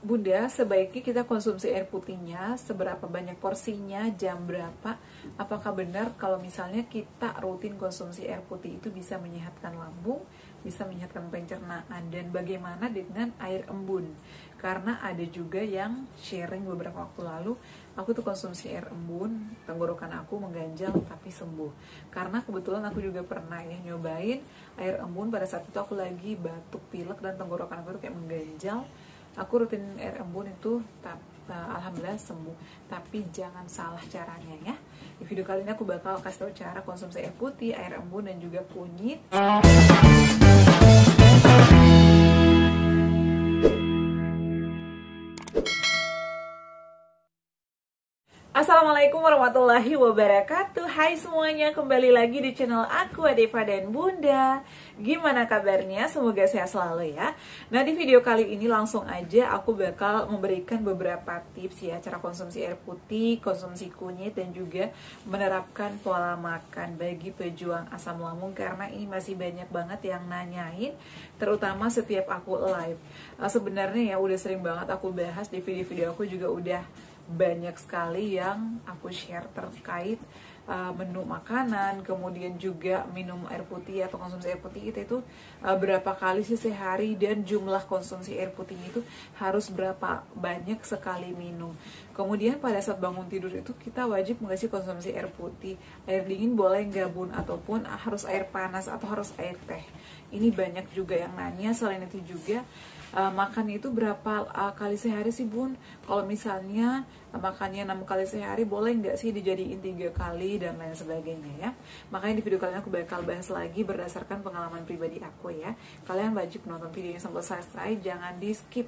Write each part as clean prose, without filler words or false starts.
Bunda, sebaiknya kita konsumsi air putihnya, seberapa banyak porsinya, jam berapa, apakah benar kalau misalnya kita rutin konsumsi air putih itu bisa menyehatkan lambung, bisa menyehatkan pencernaan, dan bagaimana dengan air embun? Karena ada juga yang sharing beberapa waktu lalu, aku tuh konsumsi air embun, tenggorokan aku mengganjal tapi sembuh. Karena kebetulan aku juga pernah ya nyobain air embun pada saat itu aku lagi batuk pilek dan tenggorokan aku tuh kayak mengganjal. Aku rutin air embun itu, alhamdulillah sembuh. Tapi jangan salah caranya ya. Di video kali ini aku bakal kasih tahu cara konsumsi air putih, air embun, dan juga kunyit. Assalamualaikum warahmatullahi wabarakatuh. Hai semuanya, kembali lagi di channel aku Adeva dan Bunda. Gimana kabarnya? Semoga sehat selalu ya. Nah, di video kali ini langsung aja aku bakal memberikan beberapa tips ya, cara konsumsi air putih, konsumsi kunyit, dan juga menerapkan pola makan bagi pejuang asam lambung. Karena ini masih banyak banget yang nanyain, terutama setiap aku live. Sebenarnya ya udah sering banget aku bahas di video-video aku, juga udah banyak sekali yang aku share terkait menu makanan, kemudian juga minum air putih atau konsumsi air putih itu berapa kali sih sehari, dan jumlah konsumsi air putih itu harus berapa banyak sekali minum. Kemudian pada saat bangun tidur itu kita wajib nggak sih konsumsi air putih, air dingin boleh nggak Bun, ataupun harus air panas atau harus air teh. Ini banyak juga yang nanya. Selain itu juga makan itu berapa kali sehari sih Bun? Kalau misalnya makannya 6 kali sehari, boleh nggak sih dijadiin 3 kali dan lain sebagainya ya. Makanya di video kali ini aku bakal bahas lagi berdasarkan pengalaman pribadi aku ya. Kalian wajib nonton videonya sampai selesai, jangan di skip.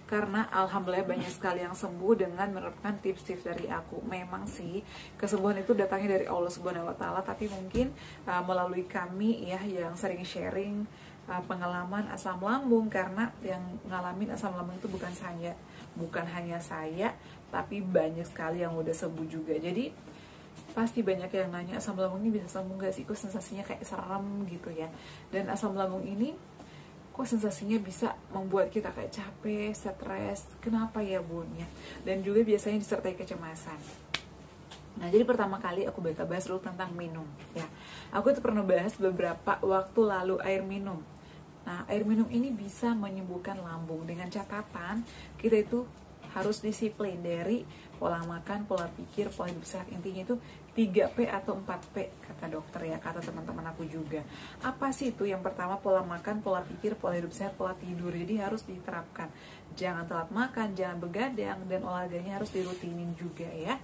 Karena alhamdulillah banyak sekali yang sembuh dengan menerapkan tips-tips dari aku. Memang sih kesembuhan itu datangnya dari Allah Subhanahu wa taala, tapi mungkin melalui kami ya yang sering sharing pengalaman asam lambung. Karena yang ngalamin asam lambung itu bukan hanya saya, tapi banyak sekali yang udah sembuh juga. Jadi pasti banyak yang nanya, asam lambung ini bisa sembuh gak sih? Kok sensasinya kayak serem gitu ya. Dan asam lambung ini kok sensasinya bisa membuat kita kayak capek, stres, kenapa ya Bun ya? Dan juga biasanya disertai kecemasan. Nah, jadi pertama kali aku bakal bahas dulu tentang minum ya. Aku tuh pernah bahas beberapa waktu lalu air minum. Nah, air minum ini bisa menyembuhkan lambung dengan catatan kita itu harus disiplin dari pola makan, pola pikir, pola hidup sehat. Intinya itu 3P atau 4P kata dokter ya, kata teman-teman aku juga. Apa sih itu? Yang pertama pola makan, pola pikir, pola hidup sehat, pola tidur. Jadi harus diterapkan. Jangan telat makan, jangan begadang, dan olahraganya harus dirutinin juga ya.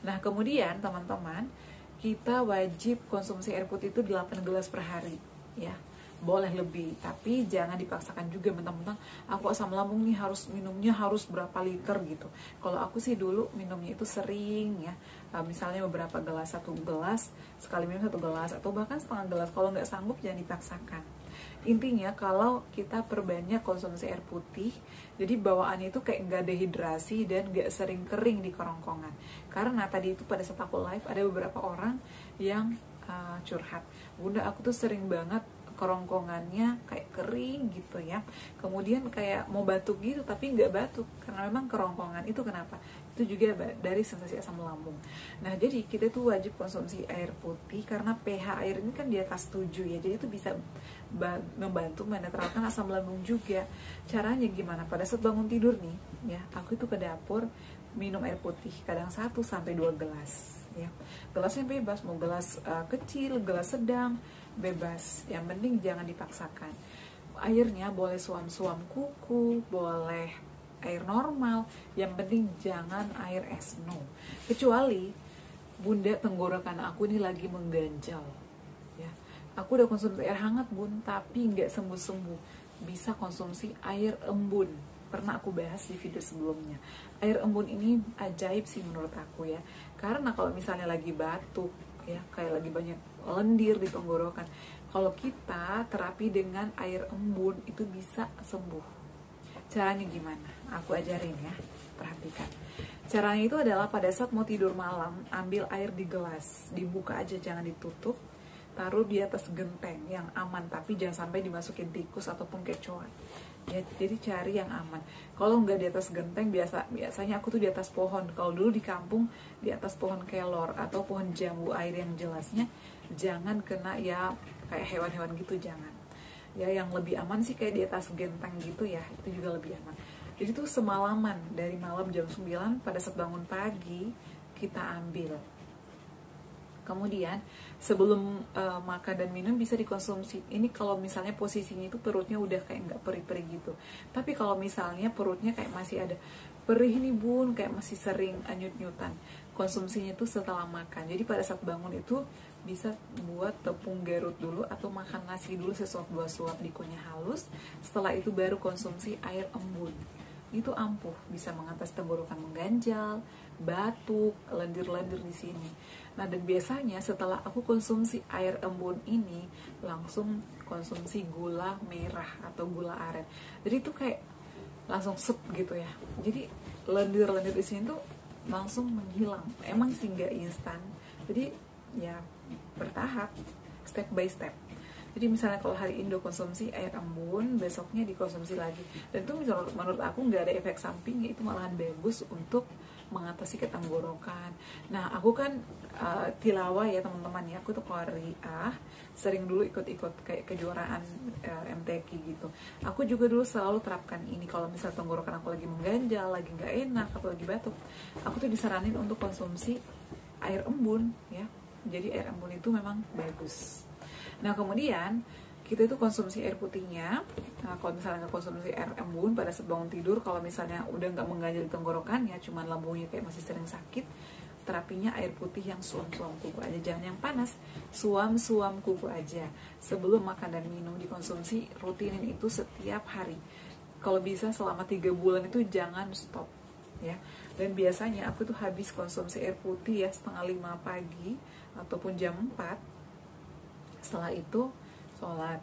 Nah, kemudian teman-teman, kita wajib konsumsi air putih itu 8 gelas per hari ya. Boleh lebih, tapi jangan dipaksakan juga mentang-mentang aku asam lambung nih harus minumnya harus berapa liter gitu. Kalau aku sih dulu minumnya itu sering ya, misalnya beberapa gelas, 1 gelas sekali minum 1 gelas, atau bahkan setengah gelas. Kalau nggak sanggup jangan dipaksakan. Intinya kalau kita perbanyak konsumsi air putih, jadi bawaannya itu kayak nggak dehidrasi dan nggak sering kering di kerongkongan. Karena tadi itu pada saat aku live ada beberapa orang yang curhat, Bunda aku tuh sering banget kerongkongannya kayak kering gitu ya, kemudian kayak mau batuk gitu tapi nggak batuk, karena memang kerongkongan itu kenapa? Itu juga dari sensasi asam lambung. Nah, jadi kita tuh wajib konsumsi air putih karena pH air ini kan di atas 7 ya, jadi itu bisa membantu menetralkan asam lambung juga. Caranya gimana? Pada saat bangun tidur nih ya, aku itu ke dapur minum air putih, kadang 1-2 gelas ya. Gelasnya bebas, mau gelas kecil, gelas sedang, bebas. Yang penting jangan dipaksakan. Airnya boleh suam-suam kuku, boleh air normal, yang penting jangan air es, no. Kecuali Bunda tenggorokan aku ini lagi mengganjal ya. Aku udah konsumsi air hangat Bun, tapi nggak sembuh-sembuh. Bisa konsumsi air embun. Pernah aku bahas di video sebelumnya. Air embun ini ajaib sih menurut aku ya. Karena kalau misalnya lagi batuk ya, kayak lagi banyak lendir di tenggorokan, kalau kita terapi dengan air embun itu bisa sembuh. Caranya gimana? Aku ajarin ya, perhatikan. Caranya itu adalah pada saat mau tidur malam, ambil air di gelas, dibuka aja, jangan ditutup, taruh di atas genteng yang aman, tapi jangan sampai dimasukin tikus ataupun kecoa. ya. Jadi cari yang aman. Kalau nggak di atas genteng, biasanya aku tuh di atas pohon. Kalau dulu di kampung di atas pohon kelor atau pohon jambu air yang jelasnya jangan kena ya kayak hewan-hewan gitu, jangan. Ya yang lebih aman sih kayak di atas genteng gitu ya, itu juga lebih aman. Jadi tuh semalaman, dari malam jam 9 pada saat bangun pagi kita ambil. Kemudian sebelum makan dan minum bisa dikonsumsi. Ini kalau misalnya posisinya itu perutnya udah kayak nggak perih-perih gitu. Tapi kalau misalnya perutnya kayak masih ada perih nih bun, kayak masih sering nyut-nyutan, konsumsinya itu setelah makan. Jadi pada saat bangun itu bisa buat tepung Garut dulu atau makan nasi dulu sesuap 2 suap dikunyah halus. Setelah itu baru konsumsi air embun. Itu ampuh, bisa mengatasi tenggorokan mengganjal, batuk, lendir-lendir di sini. Nah, dan biasanya setelah aku konsumsi air embun ini, langsung konsumsi gula merah atau gula aren. Jadi itu kayak langsung sep gitu ya. Jadi lendir-lendir di sini tuh langsung menghilang. Emang sih nggak instan. Jadi ya bertahap, step by step. Jadi misalnya kalau hari ini konsumsi air embun, besoknya dikonsumsi lagi. Dan itu menurut aku nggak ada efek sampingnya, itu malahan bagus untuk mengatasi ketenggorokan. Nah, aku kan tilawah ya teman-teman ya, aku tuh qari'ah, sering dulu ikut-ikut kayak kejuaraan MTQ gitu. Aku juga dulu selalu terapkan ini kalau misal tenggorokan aku lagi mengganjal, lagi nggak enak atau lagi batuk, aku tuh disaranin untuk konsumsi air embun ya. Jadi air embun itu memang bagus. Nah kemudian kita itu konsumsi air putihnya. Nah, kalau misalnya nggak konsumsi air embun pada saat bangun tidur, kalau misalnya udah nggak mengganjal di tenggorokannya, cuman lambungnya kayak masih sering sakit, terapinya air putih yang suam-suam kuku aja, jangan yang panas, suam-suam kuku aja. Sebelum makan dan minum dikonsumsi, rutinin itu setiap hari. Kalau bisa selama 3 bulan itu jangan stop ya. Dan biasanya aku tuh habis konsumsi air putih ya setengah 5 pagi ataupun jam 4. Setelah itu sholat.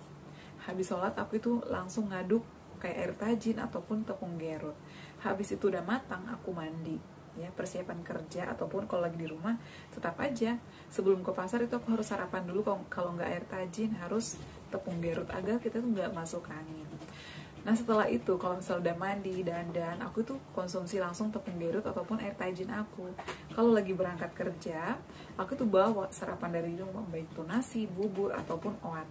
Habis sholat aku itu langsung ngaduk kayak air tajin ataupun tepung Garut. Habis itu udah matang aku mandi ya, persiapan kerja ataupun kalau lagi di rumah tetap aja sebelum ke pasar itu aku harus sarapan dulu. Kalau nggak air tajin harus tepung Garut agar kita tuh nggak masuk angin. Nah setelah itu kalau misalnya udah mandi dan aku tuh konsumsi langsung tepung Garut ataupun air tajin aku. Kalau lagi berangkat kerja, aku tuh bawa sarapan dari rumah, baik itu nasi, bubur ataupun oat.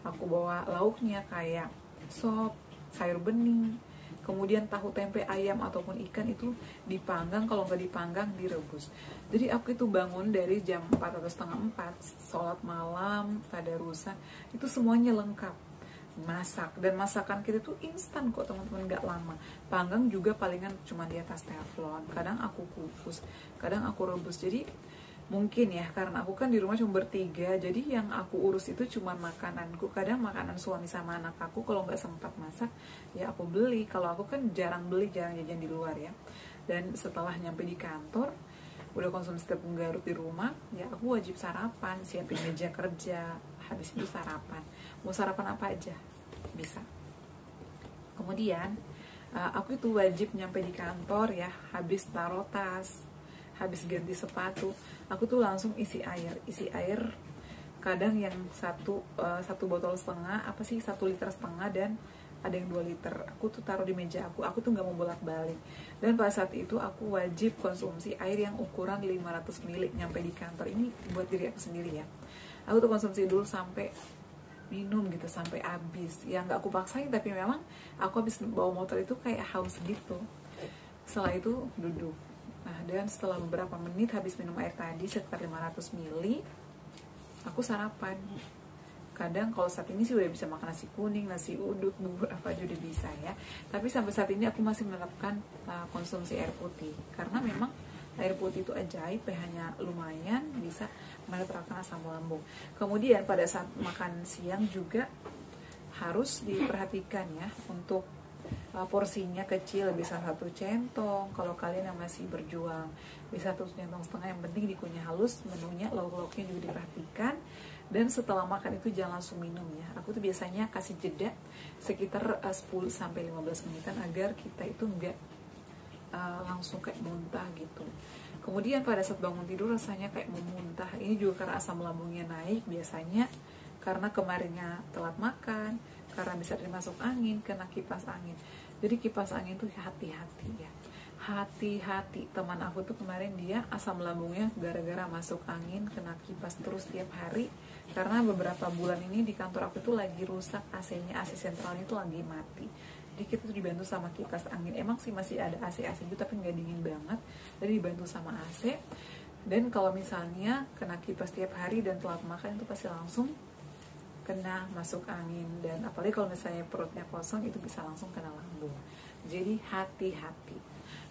Aku bawa lauknya kayak sop, sayur bening, kemudian tahu tempe ayam ataupun ikan itu dipanggang, kalau nggak dipanggang direbus. Jadi aku itu bangun dari jam 4 atau setengah 4, sholat malam, tadarusan, itu semuanya lengkap. Masak, dan masakan kita tuh instan kok teman-teman, nggak lama. Panggang juga palingan cuma di atas teflon, kadang aku kukus, kadang aku rebus. Jadi mungkin ya karena aku kan di rumah cuma bertiga, jadi yang aku urus itu cuma makananku, kadang makanan suami sama anak aku. Kalau nggak sempat masak ya aku beli. Kalau aku kan jarang beli, jarang jajan di luar ya. Dan setelah nyampe di kantor udah konsumsi tepung Garut di rumah ya, aku wajib sarapan, siapin meja kerja, habis itu sarapan. Mau sarapan apa aja bisa. Kemudian aku itu wajib nyampe di kantor ya, habis taruh tas, habis ganti sepatu, aku tuh langsung isi air kadang yang satu botol setengah, 1,5 liter dan ada yang 2 liter. Aku tuh taruh di meja aku tuh nggak mau bolak-balik. Dan pada saat itu aku wajib konsumsi air yang ukuran 500 ml nyampe di kantor. Ini buat diri aku sendiri ya. Aku tuh konsumsi dulu sampai minum gitu, sampai habis. Ya nggak aku paksain, tapi memang aku habis bawa motor itu kayak haus gitu. Setelah itu duduk. Nah, dan setelah beberapa menit habis minum air tadi sekitar 500 ml, aku sarapan. Kadang kalau saat ini sih udah bisa makan nasi kuning, nasi uduk, bubur apa aja udah bisa ya. Tapi sampai saat ini aku masih menerapkan konsumsi air putih, karena memang air putih itu ajaib, pH-nya lumayan, bisa menetralkan asam lambung. Kemudian pada saat makan siang juga harus diperhatikan ya, untuk porsinya kecil, bisa 1 centong. Kalau kalian yang masih berjuang bisa 1 centong setengah, yang penting dikunyah halus. Menunya, lauk-lauknya juga diperhatikan. Dan setelah makan itu jangan langsung minum ya. Aku tuh biasanya kasih jeda sekitar 10-15 menitan agar kita itu enggak langsung kayak muntah gitu. Kemudian pada saat bangun tidur rasanya kayak memuntah. Ini juga karena asam lambungnya naik biasanya, karena kemarinnya telat makan, karena bisa masuk angin, kena kipas angin. Jadi kipas angin tuh hati-hati ya, hati-hati. Teman aku tuh kemarin dia asam lambungnya gara-gara masuk angin, kena kipas terus tiap hari. Karena beberapa bulan ini di kantor aku tuh lagi rusak AC-nya, AC sentralnya tuh lagi mati. Jadi kita tuh dibantu sama kipas angin. Emang sih masih ada AC gitu tapi nggak dingin banget, jadi dibantu sama AC. Dan kalau misalnya kena kipas tiap hari dan telat makan itu pasti langsung kena masuk angin, dan apalagi kalau misalnya perutnya kosong itu bisa langsung kena lambung. Jadi hati-hati.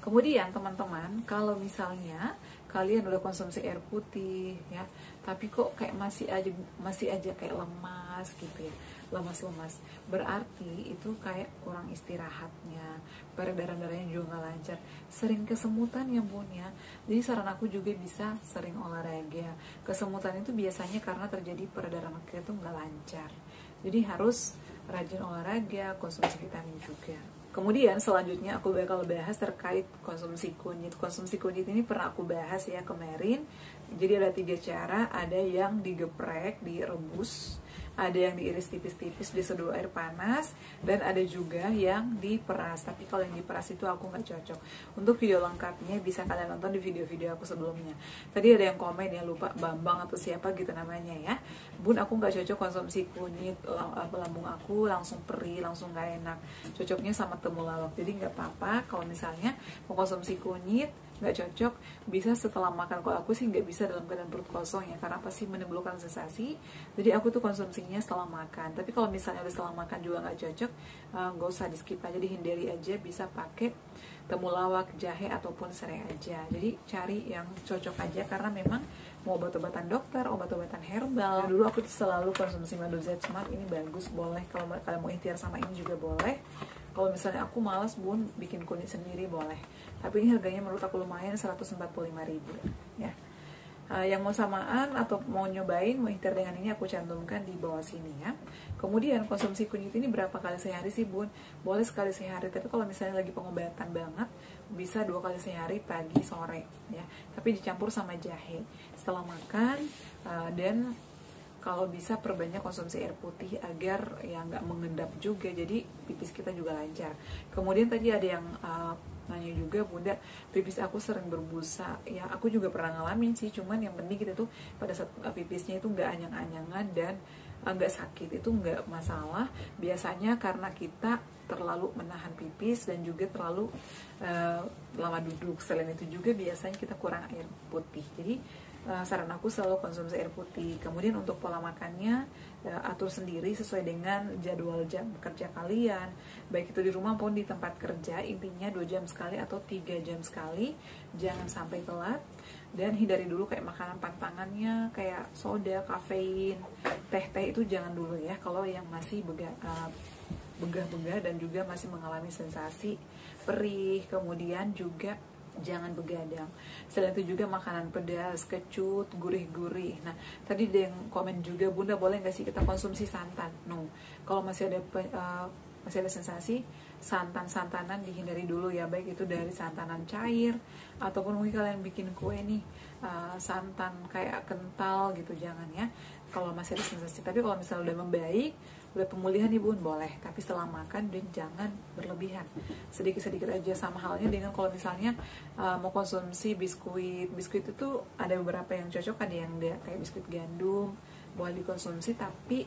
Kemudian teman-teman, kalau misalnya kalian udah konsumsi air putih ya, tapi kok kayak masih aja kayak lemas gitu ya, lemas-lemas, berarti itu kayak kurang istirahatnya, peredaran darahnya juga nggak lancar, sering kesemutan ya bun ya. Jadi saran aku juga bisa sering olahraga. Kesemutan itu biasanya karena terjadi peredaran kita itu nggak lancar, jadi harus rajin olahraga, konsumsi vitamin juga. Kemudian selanjutnya aku bakal bahas terkait konsumsi kunyit. Konsumsi kunyit ini pernah aku bahas ya kemarin. Jadi ada 3 cara, ada yang digeprek, direbus, ada yang diiris tipis-tipis, diseduh air panas, dan ada juga yang diperas. Tapi kalau yang diperas itu aku nggak cocok. Untuk video lengkapnya bisa kalian nonton di video-video aku sebelumnya. Tadi ada yang komen ya, lupa Bambang atau siapa gitu namanya ya, bun aku nggak cocok konsumsi kunyit, lambung aku langsung perih, langsung nggak enak, cocoknya sama temulawak. Jadi nggak apa-apa kalau misalnya mau konsumsi kunyit nggak cocok, bisa setelah makan. Kalau aku sih nggak bisa dalam keadaan perut kosong ya, karena pasti menimbulkan sensasi. Jadi aku tuh konsumsinya setelah makan. Tapi kalau misalnya udah setelah makan juga nggak cocok, nggak usah di skip aja, dihindari aja. Bisa pakai temulawak, jahe ataupun serai aja. Jadi cari yang cocok aja, karena memang mau obat-obatan dokter, obat-obatan herbal. Dulu aku selalu konsumsi madu Z Smart, ini bagus, boleh. Kalau kalian mau ikhtiar sama ini juga boleh. Kalau misalnya aku malas bun bikin kunyit sendiri boleh, tapi ini harganya menurut aku lumayan, 145.000 ya. Yang mau samaan atau mau nyobain, mau ikhtiar dengan ini aku cantumkan di bawah sini ya. Kemudian konsumsi kunyit ini berapa kali sehari sih bun? Boleh sekali sehari, tapi kalau misalnya lagi pengobatan banget bisa 2 kali sehari, pagi sore ya, tapi dicampur sama jahe setelah makan. Dan kalau bisa perbanyak konsumsi air putih agar ya nggak mengendap juga, jadi pipis kita juga lancar. Kemudian tadi ada yang nanya juga, bunda pipis aku sering berbusa ya. Aku juga pernah ngalamin sih, cuman yang penting kita tuh pada saat pipisnya itu nggak anyang-anyangan dan nggak sakit, itu nggak masalah. Biasanya karena kita terlalu menahan pipis dan juga terlalu lama duduk. Selain itu juga biasanya kita kurang air putih. Jadi saran aku selalu konsumsi air putih. Kemudian untuk pola makannya atur sendiri sesuai dengan jadwal jam kerja kalian, baik itu di rumah maupun di tempat kerja. Intinya 2 jam sekali atau 3 jam sekali, jangan sampai telat. Dan hindari dulu kayak makanan pantangannya kayak soda, kafein, teh itu jangan dulu ya, kalau yang masih begah-begah dan juga masih mengalami sensasi perih. Kemudian juga jangan begadang. Selain itu juga makanan pedas, kecut, gurih-gurih. Nah, tadi ada yang komen juga, bunda boleh nggak sih kita konsumsi santan? No, kalau masih ada sensasi, santanan dihindari dulu ya, baik itu dari santanan cair ataupun mungkin kalian bikin kue nih, santan kayak kental gitu, jangan ya kalau masih ada sensasi. Tapi kalau misalnya udah membaik, udah pemulihan nih bun, boleh, tapi setelah makan dan jangan berlebihan, sedikit-sedikit aja. Sama halnya dengan kalau misalnya mau konsumsi biskuit itu ada beberapa yang cocok, ada yang enggak, kayak biskuit gandum boleh dikonsumsi tapi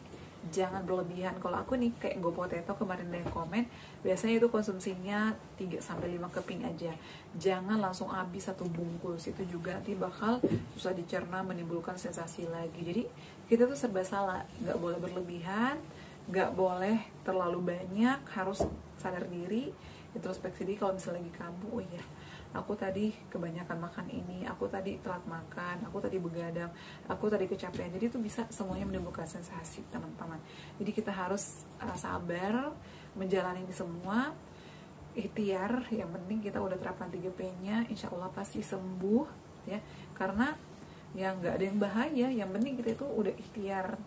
jangan berlebihan. Kalau aku nih kayak Go Potato, kemarin ada yang komen, biasanya itu konsumsinya 3-5 keping aja, jangan langsung habis 1 bungkus, itu juga nanti bakal susah dicerna, menimbulkan sensasi lagi. Jadi kita tuh serba salah, nggak boleh berlebihan, nggak boleh terlalu banyak, harus sadar diri, introspeksi diri. Kalau misalnya lagi kambuh, oh iya aku tadi kebanyakan makan ini, aku tadi telat makan, aku tadi begadang, aku tadi kecapean. Jadi itu bisa semuanya menimbulkan sensasi teman-teman. Jadi kita harus sabar menjalani ini semua, ikhtiar. Yang penting kita udah terapkan 3P-nya, insya Allah pasti sembuh ya, karena ya nggak ada yang bahaya, yang penting kita itu udah ikhtiar.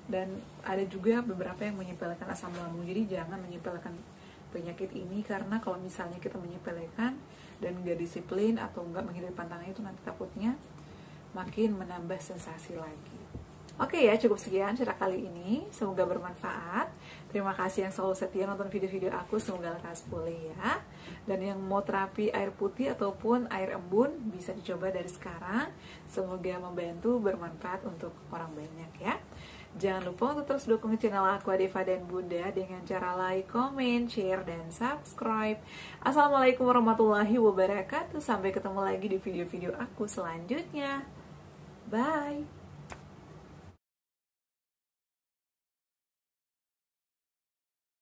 Dan ada juga beberapa yang menyepelekan asam lambung, jadi jangan menyepelekan penyakit ini, karena kalau misalnya kita menyepelekan dan nggak disiplin atau nggak menghindari pantangan, itu nanti takutnya makin menambah sensasi lagi. Oke ya, cukup sekian cerita kali ini. Semoga bermanfaat. Terima kasih yang selalu setia nonton video-video aku. Semoga lekas pulih ya. Dan yang mau terapi air putih ataupun air embun bisa dicoba dari sekarang. Semoga membantu, bermanfaat untuk orang banyak ya. Jangan lupa untuk terus dukung channel aku Deva dan Bunda dengan cara like, comment, share, dan subscribe. Assalamualaikum warahmatullahi wabarakatuh. Sampai ketemu lagi di video-video aku selanjutnya. Bye.